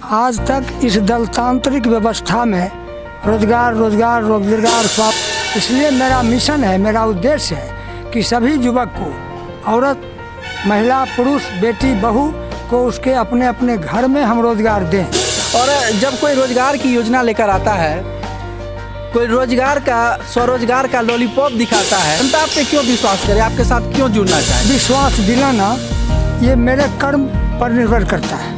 आज तक इस दलतांत्रिक व्यवस्था में रोजगार रोजगार रोजगार स्वाब, इसलिए मेरा मिशन है, मेरा उद्देश्य है कि सभी युवक को, औरत, महिला, पुरुष, बेटी, बहू को उसके अपने अपने घर में हम रोजगार दें। और जब कोई रोजगार की योजना लेकर आता है, कोई रोजगार का, स्वरोजगार का लॉलीपॉप दिखाता है, जनता आप पे क्यों विश्वास करे, आपके साथ क्यों जुड़ना चाहे? विश्वास दिलाना ये मेरे कर्म पर निर्भर करता है।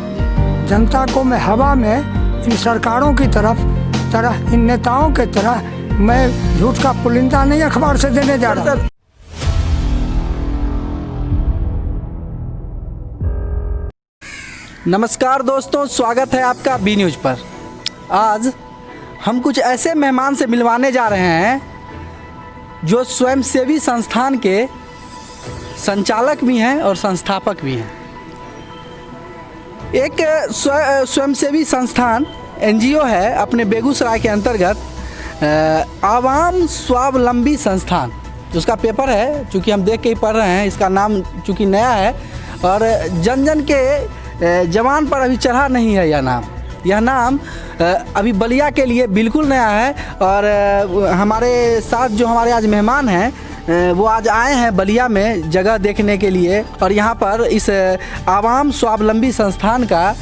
जनता को मैं हवा में इन सरकारों की तरह इन नेताओं के तरह मैं झूठ का पुलिंदा नहीं अखबार से देने जा रहा। नमस्कार दोस्तों, स्वागत है आपका बी न्यूज़ पर। आज हम कुछ ऐसे मेहमान से मिलवाने जा रहे हैं जो स्वयंसेवी संस्थान के संचालक भी हैं और संस्थापक भी हैं। एक स्वयंसेवी संस्थान एनजीओ है अपने बेगूसराय के अंतर्गत आवाम स्वावलंबी संस्थान, उसका पेपर है, चूँकि हम देख के ही पढ़ रहे हैं, इसका नाम चूँकि नया है और जन जन के जवान पर अभी चढ़ा नहीं है यह नाम अभी बलिया के लिए बिल्कुल नया है। और हमारे साथ जो हमारे आज मेहमान हैं वो आज आए हैं बलिया में जगह देखने के लिए, और यहाँ पर इस आवाम स्वावलंबी संस्थान का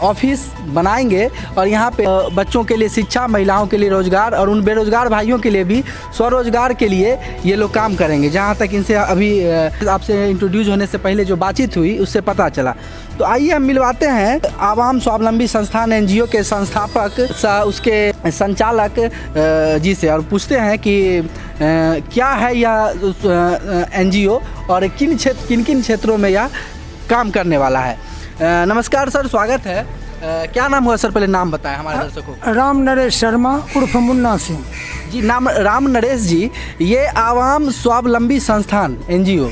ऑफिस बनाएंगे और यहाँ पे बच्चों के लिए शिक्षा, महिलाओं के लिए रोज़गार और उन बेरोज़गार भाइयों के लिए भी स्वरोजगार के लिए ये लोग काम करेंगे। जहाँ तक इनसे अभी आपसे इंट्रोड्यूस होने से पहले जो बातचीत हुई उससे पता चला। तो आइए हम मिलवाते हैं आवाम स्वावलंबी संस्थान एनजीओ के संस्थापक उसके संचालक जी से और पूछते हैं कि क्या है यह एनजीओ और किन किन क्षेत्रों में यह काम करने वाला है। नमस्कार सर, स्वागत है। क्या नाम हुआ सर, पहले नाम बताएं हमारे दर्शकों को। राम नरेश शर्मा उर्फ मुन्ना सिंह जी। नाम राम नरेश जी, ये आवाम स्वावलंबी संस्थान एनजीओ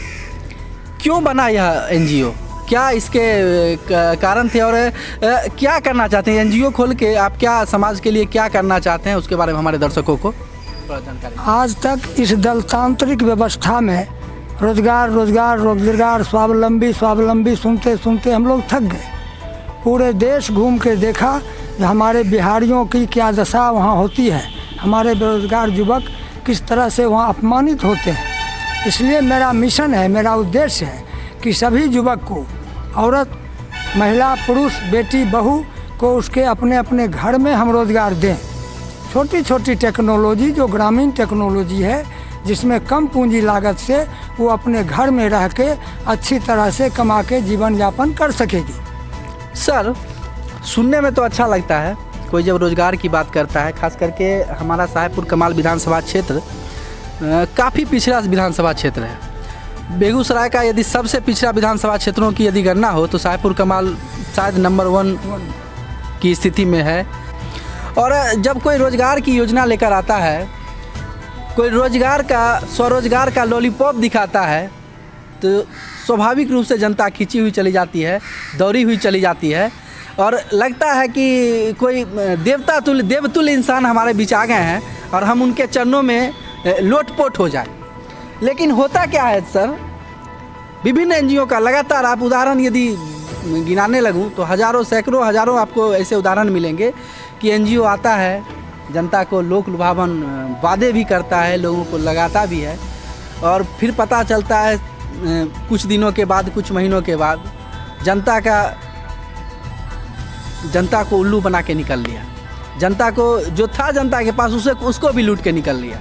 क्यों बना यह एनजीओ, क्या इसके कारण थे और क्या करना चाहते हैं एनजीओ खोल के, आप क्या समाज के लिए क्या करना चाहते हैं उसके बारे में हमारे दर्शकों को थोड़ा जानकारी। आज तक इस दलतांत्रिक व्यवस्था में रोजगार रोजगार रोजगार स्वावलंबी सुनते सुनते हम लोग थक गए। पूरे देश घूम के देखा हमारे बिहारियों की क्या दशा वहाँ होती है, हमारे बेरोजगार युवक किस तरह से वहाँ अपमानित होते हैं। इसलिए मेरा मिशन है, मेरा उद्देश्य है कि सभी युवक को, औरत, महिला, पुरुष, बेटी, बहू को उसके अपने अपने घर में हम रोजगार दें। छोटी छोटी टेक्नोलॉजी जो ग्रामीण टेक्नोलॉजी है, जिसमें कम पूंजी लागत से वो अपने घर में रह के अच्छी तरह से कमा के जीवन यापन कर सकेगी। सर, सुनने में तो अच्छा लगता है कोई जब रोज़गार की बात करता है, खास करके हमारा साहेबपुर कमाल विधानसभा क्षेत्र काफ़ी पिछड़ा विधानसभा क्षेत्र है। बेगूसराय का यदि सबसे पिछड़ा विधानसभा क्षेत्रों की यदि गणना हो तो साहेबपुर कमाल शायद नंबर 1 की स्थिति में है। और जब कोई रोज़गार की योजना लेकर आता है, कोई रोजगार का, स्वरोजगार का लॉलीपॉप दिखाता है, तो स्वाभाविक रूप से जनता खींची हुई चली जाती है, दौड़ी हुई चली जाती है और लगता है कि कोई देवतुल्य इंसान हमारे बीच आ गए हैं और हम उनके चरणों में लोटपोट हो जाए। लेकिन होता क्या है सर, विभिन्न एनजीओ का लगातार आप उदाहरण यदि गिनाने लगूं तो हज़ारों, सैकड़ों, हज़ारों आपको ऐसे उदाहरण मिलेंगे कि एनजीओ आता है, जनता को लोक लुभावन वादे भी करता है, लोगों को लगाता भी है और फिर पता चलता है कुछ दिनों के बाद, कुछ महीनों के बाद जनता को उल्लू बना के निकल लिया। जनता को जो था जनता के पास उसको भी लूट के निकल लिया।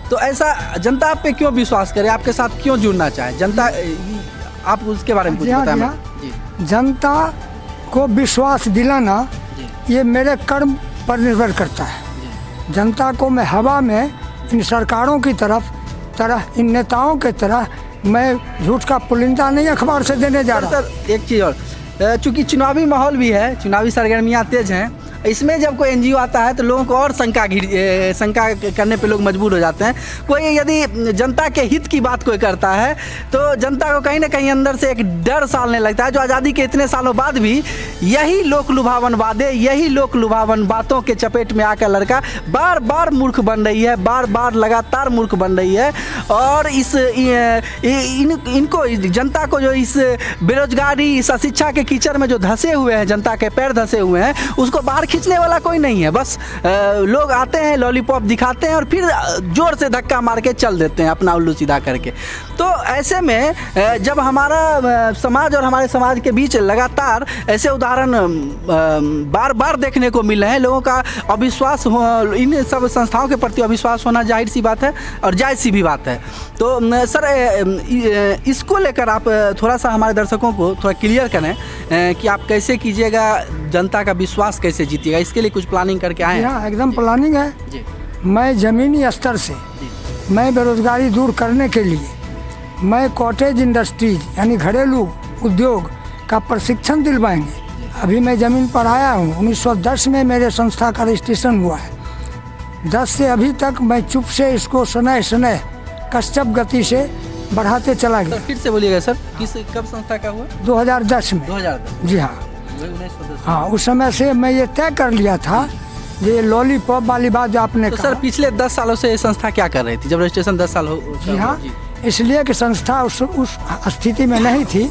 तो ऐसा जनता आप पे क्यों विश्वास करे, आपके साथ क्यों जुड़ना चाहे जनता, आप उसके बारे में कुछ बताएं। जी। जनता को विश्वास दिलाना ये मेरे कर्म पर निर्भर करता है। जनता को मैं हवा में इन सरकारों की तरह इन नेताओं के तरह मैं झूठ का पुलिंदा नहीं अखबार से देने जा रहा। सर, एक चीज़ और, चूँकि चुनावी माहौल भी है, चुनावी सरगर्मियाँ तेज हैं इसमें जब कोई एनजीओ आता है तो लोगों को और शंका करने पे लोग मजबूर हो जाते हैं। कोई यदि जनता के हित की बात कोई करता है तो जनता को कहीं ना कहीं अंदर से एक डर सालने लगता है, जो आज़ादी के इतने सालों बाद भी यही लोक लुभावन वादे, यही लोक लुभावन बातों के चपेट में आकर लड़का बार बार मूर्ख बन रही है, बार बार लगातार मूर्ख बन रही है। और इनको जनता को जो इस बेरोजगारी, इस अशिक्षा के कीचड़ में जो धंसे हुए हैं, जनता के पैर धंसे हुए हैं, उसको बाहर खींचने वाला कोई नहीं है। बस लोग आते हैं, लॉलीपॉप दिखाते हैं और फिर जोर से धक्का मार के चल देते हैं अपना उल्लू सीधा करके। तो ऐसे में जब हमारा समाज और हमारे समाज के बीच लगातार ऐसे उदाहरण बार बार देखने को मिल रहे हैं, लोगों का अविश्वास, इन सब संस्थाओं के प्रति अविश्वास होना जाहिर सी बात है और जायज़ सी भी बात है। तो सर, इसको लेकर आप थोड़ा सा हमारे दर्शकों को थोड़ा क्लियर करें कि आप कैसे कीजिएगा, जनता का विश्वास कैसे जीतिएगा, इसके लिए कुछ प्लानिंग करके आए हैं? हाँ, एकदम प्लानिंग है जी। मैं ज़मीनी स्तर से मैं बेरोज़गारी दूर करने के लिए मैं कॉटेज इंडस्ट्रीज यानी घरेलू उद्योग का प्रशिक्षण दिलवाएंगे। अभी मैं ज़मीन पर आया हूँ, 1910 में मेरे संस्था का रजिस्ट्रेशन हुआ है। 10 से अभी तक मैं चुप से इसको शनय शनय कश्यप गति से बढ़ाते चला गया। फिर से बोलिएगा सर, कब संस्था का हुआ? 2010 में। 2010? जी हाँ। हाँ, उस समय से मैं ये तय कर लिया था, ये लॉलीपॉप वाली बात जो आपने तो कहा। सर, पिछले 10 सालों से ये संस्था क्या कर रही थी जब रजिस्ट्रेशन 10 साल हो? जी हाँ, इसलिए कि संस्था उस स्थिति में नहीं थी,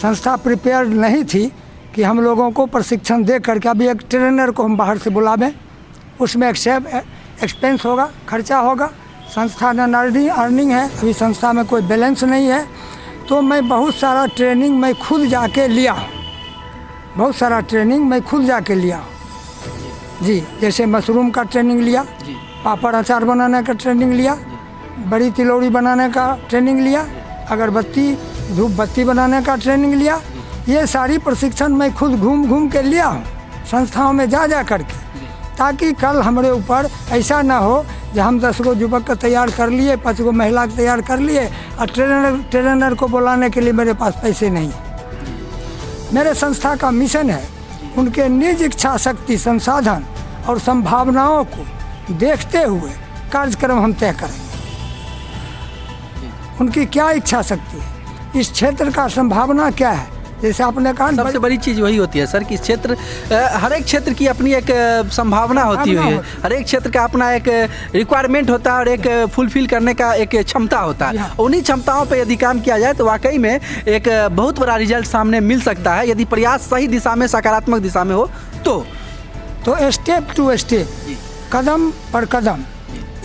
संस्था प्रिपेयर नहीं थी कि हम लोगों को प्रशिक्षण दे करके अभी एक ट्रेनर को हम बाहर से बुलावें, उसमें एक्सपेंस होगा, खर्चा होगा, संस्था न अर्निंग है, अभी संस्था में कोई बैलेंस नहीं है। तो मैं बहुत सारा ट्रेनिंग मैं खुद जाके लिया, बहुत सारा ट्रेनिंग मैं खुद जाके लिया जी। जैसे मशरूम का ट्रेनिंग लिया, पापड़ अचार बनाने का ट्रेनिंग लिया, बड़ी तिलौड़ी बनाने का ट्रेनिंग लिया, अगरबत्ती धूप बत्ती बनाने का ट्रेनिंग लिया। ये सारी प्रशिक्षण मैं खुद घूम घूम के लिया हूँ संस्थाओं में जा करके, ताकि कल हमारे ऊपर ऐसा ना हो कि हम 10 गो युवक को तैयार कर लिए, 5 गो महिला को तैयार कर लिए और ट्रेनर को बुलाने के लिए मेरे पास पैसे नहीं। मेरे संस्था का मिशन है उनके निज इच्छा शक्ति, संसाधन और संभावनाओं को देखते हुए कार्यक्रम हम तय करेंगे। उनकी क्या इच्छा शक्ति है, इस क्षेत्र का संभावना क्या है। जैसे आपने कहा, सबसे बड़ी चीज़ वही होती है सर कि क्षेत्र, हर एक क्षेत्र की अपनी एक संभावना होती है, हर एक क्षेत्र का अपना एक रिक्वायरमेंट होता है और एक फुलफिल करने का एक क्षमता होता है। उन्हीं क्षमताओं पे यदि काम किया जाए तो वाकई में एक बहुत बड़ा रिजल्ट सामने मिल सकता है, यदि प्रयास सही दिशा में, सकारात्मक दिशा में हो तो स्टेप टू स्टेप, कदम पर कदम,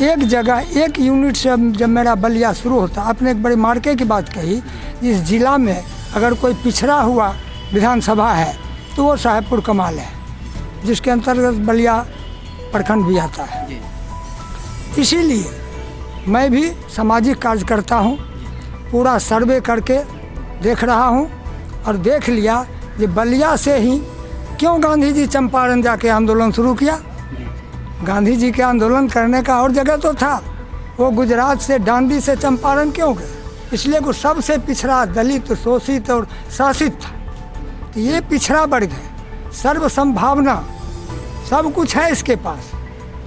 एक जगह एक यूनिट से जब मेरा बलिया शुरू होता। आपने एक बड़ी मार्के की बात कही, इस जिला में अगर कोई पिछड़ा हुआ विधानसभा है तो वो साहेबपुर कमाल है, जिसके अंतर्गत बलिया प्रखंड भी आता है। इसीलिए मैं भी सामाजिक कार्य करता हूँ, पूरा सर्वे करके देख रहा हूँ और देख लिया कि बलिया से ही क्यों गांधी जी चंपारण जाके आंदोलन शुरू किया। गांधी जी के आंदोलन करने का और जगह तो था, वो गुजरात से डांडी से चंपारण क्यों गए? इसलिए वो सबसे पिछड़ा, दलित, शोषित और शासित था। तो ये पिछड़ा वर्ग है, सर्व संभावना, सब कुछ है इसके पास।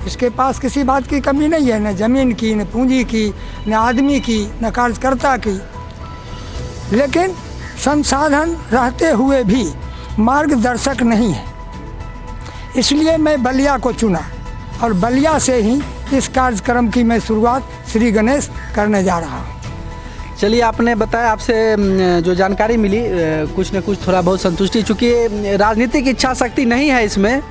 इसके पास किसी बात की कमी नहीं है, न जमीन की, न पूंजी की, न आदमी की, न कार्यकर्ता की। लेकिन संसाधन रहते हुए भी मार्गदर्शक नहीं है। इसलिए मैं बलिया को चुना और बलिया से ही इस कार्यक्रम की मैं शुरुआत श्री गणेश करने जा रहा हूँ। चलिए, आपने बताया, आपसे जो जानकारी मिली कुछ न कुछ थोड़ा बहुत संतुष्टि, चूँकि राजनीतिक इच्छा शक्ति नहीं है इसमें,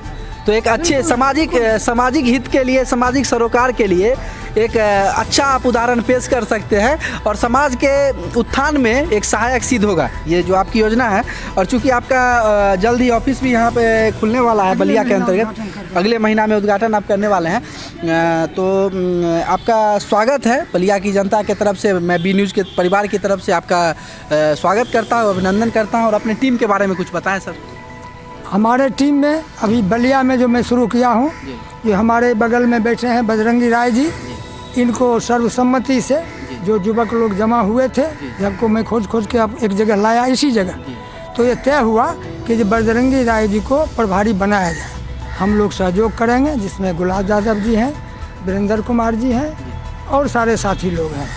तो एक अच्छे सामाजिक हित के लिए, सामाजिक सरोकार के लिए एक अच्छा आप उदाहरण पेश कर सकते हैं और समाज के उत्थान में एक सहायक सिद्ध होगा ये जो आपकी योजना है। और चूँकि आपका जल्द ही ऑफिस भी यहाँ पे खुलने वाला है बलिया के अंतर्गत, अगले महीना में उद्घाटन आप करने वाले हैं, तो आपका स्वागत है बलिया की जनता के तरफ से, मैं बी न्यूज़ के परिवार की तरफ से आपका स्वागत करता हूँ, अभिनंदन करता हूँ। और अपने टीम के बारे में कुछ बताएं सर। हमारे टीम में अभी बलिया में जो मैं शुरू किया हूँ, ये हमारे बगल में बैठे हैं बजरंगी राय जी, इनको सर्वसम्मति से जो युवक लोग जमा हुए थे, सबको मैं खोज के अब एक जगह लाया, इसी जगह, तो ये तय हुआ कि बजरंगी राय जी को प्रभारी बनाया जाए। हम लोग सहयोग करेंगे, जिसमें गुलाब यादव जी हैं, वीरेंद्र कुमार जी हैं और सारे साथी लोग हैं।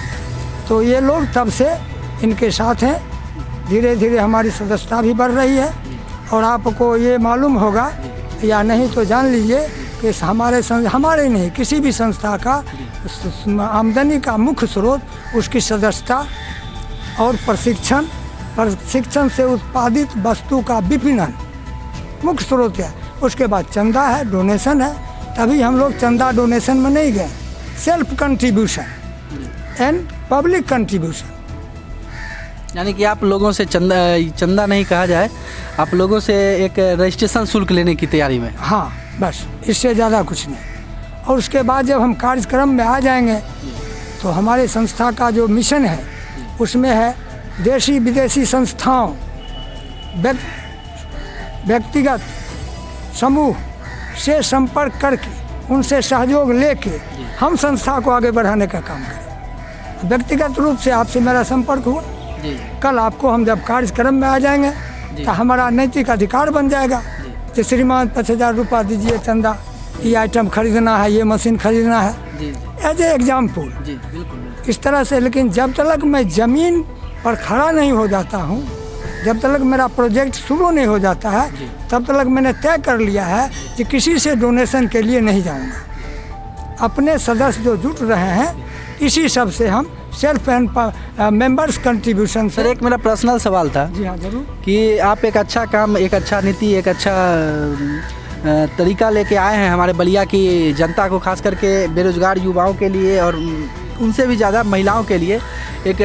तो ये लोग तब से इनके साथ हैं। धीरे धीरे हमारी सदस्यता भी बढ़ रही है। और आपको ये मालूम होगा या नहीं तो जान लीजिए कि हमारे नहीं, किसी भी संस्था का आमदनी का मुख्य स्रोत उसकी सदस्यता और प्रशिक्षण से उत्पादित वस्तु का विपणन मुख्य स्रोत है। उसके बाद चंदा है, डोनेशन है। तभी हम लोग चंदा डोनेशन में नहीं गए, self contribution and public contribution. यानी कि आप लोगों से चंदा नहीं कहा जाए, आप लोगों से एक रजिस्ट्रेशन शुल्क लेने की तैयारी में। हाँ, बस इससे ज़्यादा कुछ नहीं। और उसके बाद जब हम कार्यक्रम में आ जाएंगे तो हमारे संस्था का जो मिशन है उसमें है देशी विदेशी संस्थाओं, व्यक्तिगत समूह से संपर्क करके उनसे सहयोग लेके हम संस्था को आगे बढ़ाने का काम करें। व्यक्तिगत रूप से आपसे मेरा संपर्क हुआ, कल आपको हम जब कार्यक्रम में आ जाएंगे तो हमारा नैतिक अधिकार बन जाएगा कि श्रीमान 5000 रुपया दीजिए चंदा, ये आइटम खरीदना है, ये मशीन खरीदना है, एज ए एग्जाम्पल। इस तरह से। लेकिन जब तक मैं ज़मीन पर खड़ा नहीं हो जाता हूँ, जब तक मेरा प्रोजेक्ट शुरू नहीं हो जाता है, तब तक मैंने तय कर लिया है कि किसी से डोनेशन के लिए नहीं जाऊँगा। अपने सदस्य जो जुट रहे हैं इसी सब से हम self and members contribution. Sir, एक मेरा पर्सनल सवाल था। जी हाँ, जरूर। कि आप एक अच्छा काम, एक अच्छा नीति, एक अच्छा तरीका लेके आए हैं हमारे बलिया की जनता को, खास करके बेरोजगार युवाओं के लिए और उनसे भी ज़्यादा महिलाओं के लिए एक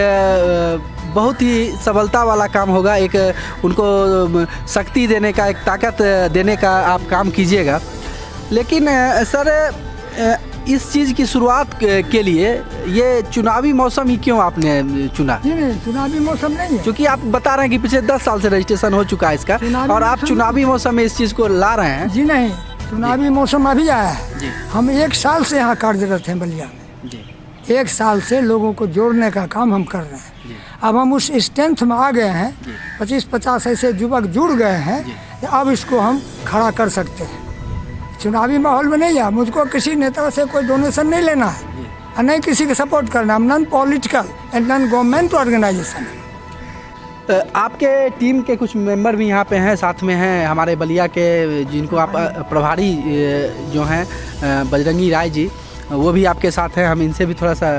बहुत ही सबलता वाला काम होगा। एक उनको शक्ति देने का, एक ताकत देने का आप काम कीजिएगा। लेकिन सर, इस चीज़ की शुरुआत के लिए ये चुनावी मौसम ही क्यों आपने चुना? नहीं, चुनावी मौसम नहीं है। क्योंकि आप बता रहे हैं कि पिछले 10 साल से रजिस्ट्रेशन हो चुका है इसका, और आप चुनावी मौसम में इस चीज़ को ला रहे हैं। जी नहीं, चुनावी मौसम अभी आया है। हम 1 साल से यहाँ कार्यरत हैं बलिया में। 1 साल से लोगों को जोड़ने का काम हम कर रहे हैं। अब हम उस स्ट्रेंथ में आ गए हैं, 25-50 ऐसे युवक जुड़ गए हैं, अब इसको हम खड़ा कर सकते हैं। चुनावी माहौल में नहीं है, मुझको किसी नेता से कोई डोनेशन नहीं लेना है और नहीं किसी के सपोर्ट करना। हम non political and non government organization है। आपके टीम के कुछ मेंबर भी यहाँ पे हैं, साथ में हैं हमारे बलिया के, जिनको आप प्रभारी जो हैं बजरंगी राय जी, वो भी आपके साथ हैं। हम इनसे भी थोड़ा सा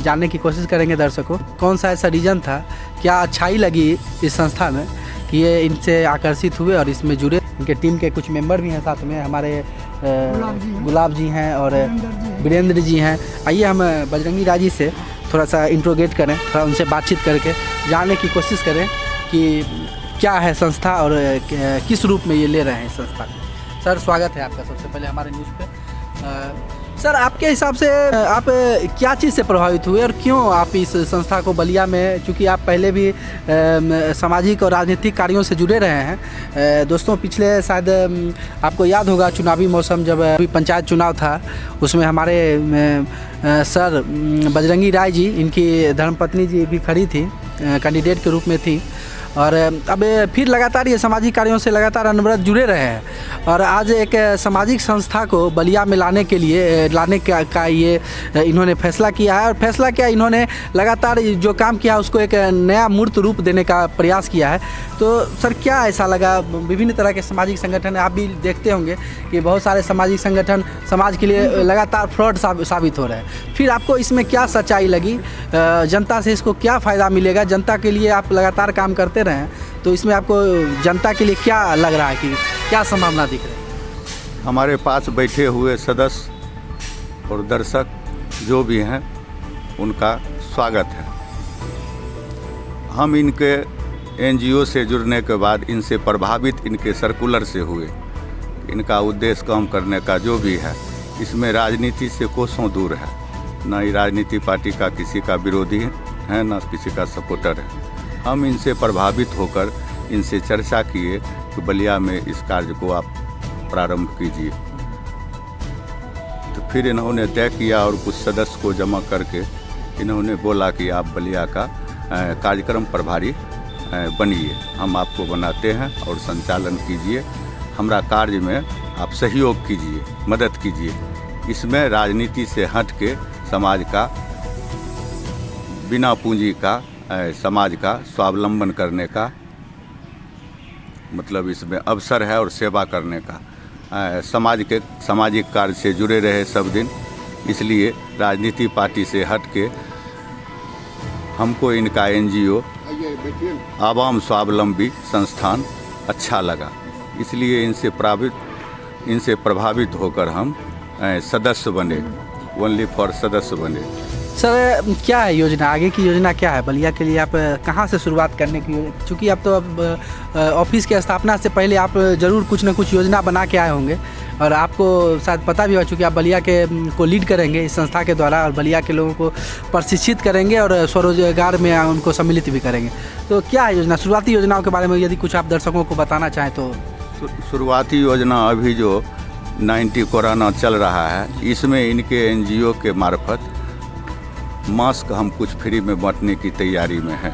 जानने की कोशिश करेंगे दर्शकों, कौन सा ऐसा रीज़न था, क्या अच्छाई लगी इस संस्था में कि ये इनसे आकर्षित हुए और इसमें जुड़े। इनके टीम के कुछ मेंबर भी हैं साथ में, हमारे गुलाब जी हैं और वीरेंद्र जी हैं। आइए हम बजरंगी राय जी से थोड़ा सा इंट्रोगेट करें, थोड़ा उनसे बातचीत करके जानने की कोशिश करें कि क्या है संस्था और किस रूप में ये ले रहे हैं इस संस्था को। सर, स्वागत है आपका सबसे पहले हमारे न्यूज़ पे। सर, आपके हिसाब से आप क्या चीज़ से प्रभावित हुए और क्यों आप इस संस्था को बलिया में, चूँकि आप पहले भी सामाजिक और राजनीतिक कार्यों से जुड़े रहे हैं। दोस्तों, पिछले शायद आपको याद होगा चुनावी मौसम, जब पंचायत चुनाव था, उसमें हमारे सर बजरंगी राय जी, इनकी धर्मपत्नी जी भी खड़ी थी, कैंडिडेट के रूप में थी। और अब फिर लगातार ये सामाजिक कार्यों से लगातार अनवरत जुड़े रहे हैं और आज एक सामाजिक संस्था को बलिया में लाने का ये इन्होंने फैसला किया है। और फैसला क्या, इन्होंने लगातार जो काम किया उसको एक नया मूर्त रूप देने का प्रयास किया है। तो सर, क्या ऐसा लगा? विभिन्न तरह के सामाजिक संगठन आप भी देखते होंगे कि बहुत सारे सामाजिक संगठन समाज के लिए लगातार फ्रॉड साबित हो रहे हैं। फिर आपको इसमें क्या सच्चाई लगी, जनता से इसको क्या फ़ायदा मिलेगा? जनता के लिए आप लगातार काम करते रहे हैं, तो इसमें आपको जनता के लिए क्या लग रहा है कि क्या संभावना दिख रही है? हमारे पास बैठे हुए सदस्य और दर्शक जो भी हैं, उनका स्वागत है। हम इनके एनजीओ से जुड़ने के बाद इनसे प्रभावित इनके सर्कुलर से हुए। इनका उद्देश्य काम करने का जो भी है, इसमें राजनीति से कोसों दूर है। न ही राजनीति पार्टी का किसी का विरोधी है, न किसी का सपोर्टर है। हम इनसे प्रभावित होकर इनसे चर्चा किए कि बलिया में इस कार्य को आप प्रारंभ कीजिए। तो फिर इन्होंने तय किया और कुछ सदस्य को जमा करके इन्होंने बोला कि आप बलिया का कार्यक्रम प्रभारी बनिए, हम आपको बनाते हैं और संचालन कीजिए। हमारा कार्य में आप सहयोग कीजिए, मदद कीजिए। इसमें राजनीति से हट के समाज का बिना पूंजी का समाज का स्वावलंबन करने का मतलब इसमें अवसर है और सेवा करने का। सामाजिक कार्य से जुड़े रहे सब दिन, इसलिए राजनीति पार्टी से हट के हमको इनका NGO आवाम स्वावलंबी संस्थान अच्छा लगा, इसलिए इनसे प्रभावित होकर हम सदस्य बने, ओनली फॉर सदस्य बने। सर क्या है योजना, आगे की योजना क्या है बलिया के लिए? आप कहाँ से शुरुआत करने की, चूँकि अब तो ऑफिस की स्थापना से पहले आप ज़रूर कुछ ना कुछ योजना बना के आए होंगे और आपको शायद पता भी हो, चूँकि आप बलिया के को लीड करेंगे इस संस्था के द्वारा और बलिया के लोगों को प्रशिक्षित करेंगे और स्वरोजगार में उनको सम्मिलित भी करेंगे। तो क्या है योजना, शुरुआती योजनाओं के बारे में यदि कुछ आप दर्शकों को बताना चाहें तो? शुरुआती योजना अभी जो 90 कोरोना चल रहा है, इसमें इनके NGO के मार्फत मास्क हम कुछ फ्री में बांटने की तैयारी में है।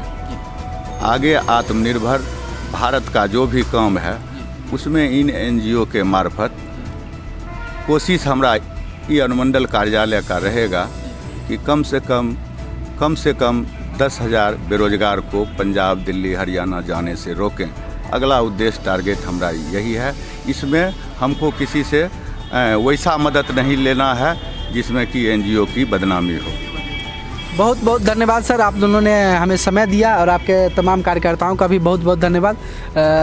आगे आत्मनिर्भर भारत का जो भी काम है उसमें इन NGO के मार्फत कोशिश हमारा ये अनुमंडल कार्यालय का रहेगा कि कम से कम 10,000 बेरोजगार को पंजाब, दिल्ली, हरियाणा जाने से रोकें। अगला उद्देश्य टारगेट हमारा यही है। इसमें हमको किसी से वैसा मदद नहीं लेना है जिसमें कि NGO की बदनामी हो। बहुत बहुत धन्यवाद सर, आप दोनों ने हमें समय दिया और आपके तमाम कार्यकर्ताओं का भी बहुत बहुत धन्यवाद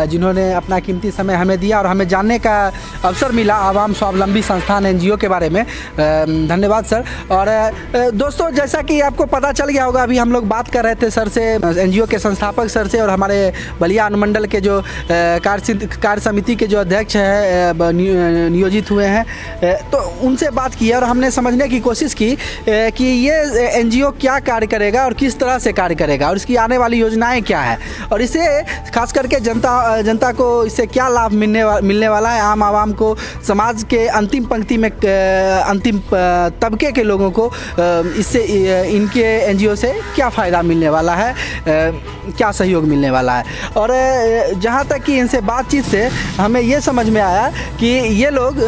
जिन्होंने अपना कीमती समय हमें दिया और हमें जानने का अवसर मिला आवाम स्वावलंबी संस्थान NGO के बारे में। धन्यवाद सर। और दोस्तों, जैसा कि आपको पता चल गया होगा, अभी हम लोग बात कर रहे थे सर से, NGO के संस्थापक सर से और हमारे बलिया अनुमंडल के जो कार्य समिति के जो अध्यक्ष है नियोजित हुए हैं, तो उनसे बात की और हमने समझने की कोशिश की कि ये NGO क्या कार्य करेगा और किस तरह से कार्य करेगा और इसकी आने वाली योजनाएं क्या है और इसे खास करके जनता को इससे क्या लाभ मिलने वाला है, आम आवाम को, समाज के अंतिम पंक्ति में अंतिम तबके के लोगों को इससे इनके NGO से क्या फ़ायदा मिलने वाला है, क्या सहयोग मिलने वाला है। और जहाँ तक कि इनसे बातचीत से हमें ये समझ में आया कि ये लोग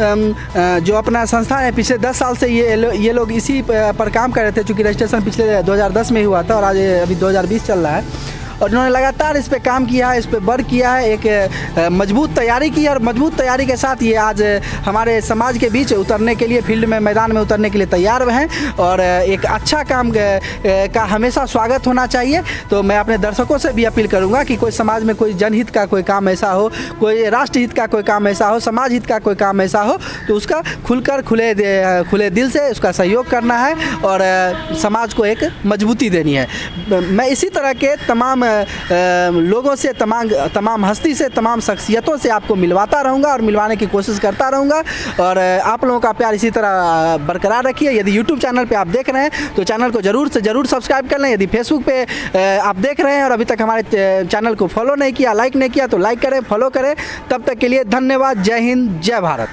जो अपना संस्था है पिछले 10 साल से ये लोग इसी पर काम कर रहे थे, चूँकि रजिस्ट्रेशन पिछले 2010 में ही हुआ था और आज अभी 2020 चल रहा है और इन्होंने लगातार इस पे काम किया है, इस पे वर्क किया है, एक मजबूत तैयारी की है और मजबूत तैयारी के साथ ये आज हमारे समाज के बीच उतरने के लिए, फील्ड में, मैदान में उतरने के लिए तैयार हैं और एक अच्छा काम का हमेशा स्वागत होना चाहिए। तो मैं अपने दर्शकों से भी अपील करूँगा कि कोई समाज में कोई जनहित का कोई काम ऐसा हो, कोई राष्ट्रहित का कोई काम ऐसा हो, समाज हित का कोई काम ऐसा हो तो उसका खुलकर खुले दिल से उसका सहयोग करना है और समाज को एक मजबूती देनी है। मैं इसी तरह के तमाम लोगों से, तमाम हस्ती से, तमाम शख्सियतों से आपको मिलवाता रहूँगा और मिलवाने की कोशिश करता रहूँगा और आप लोगों का प्यार इसी तरह बरकरार रखिए। यदि YouTube चैनल पे आप देख रहे हैं तो चैनल को ज़रूर से ज़रूर सब्सक्राइब कर लें। यदि Facebook पे आप देख रहे हैं और अभी तक हमारे चैनल को फॉलो नहीं किया, लाइक नहीं किया तो लाइक करें, फॉलो करें। तब तक के लिए धन्यवाद। जय हिंद, जय भारत।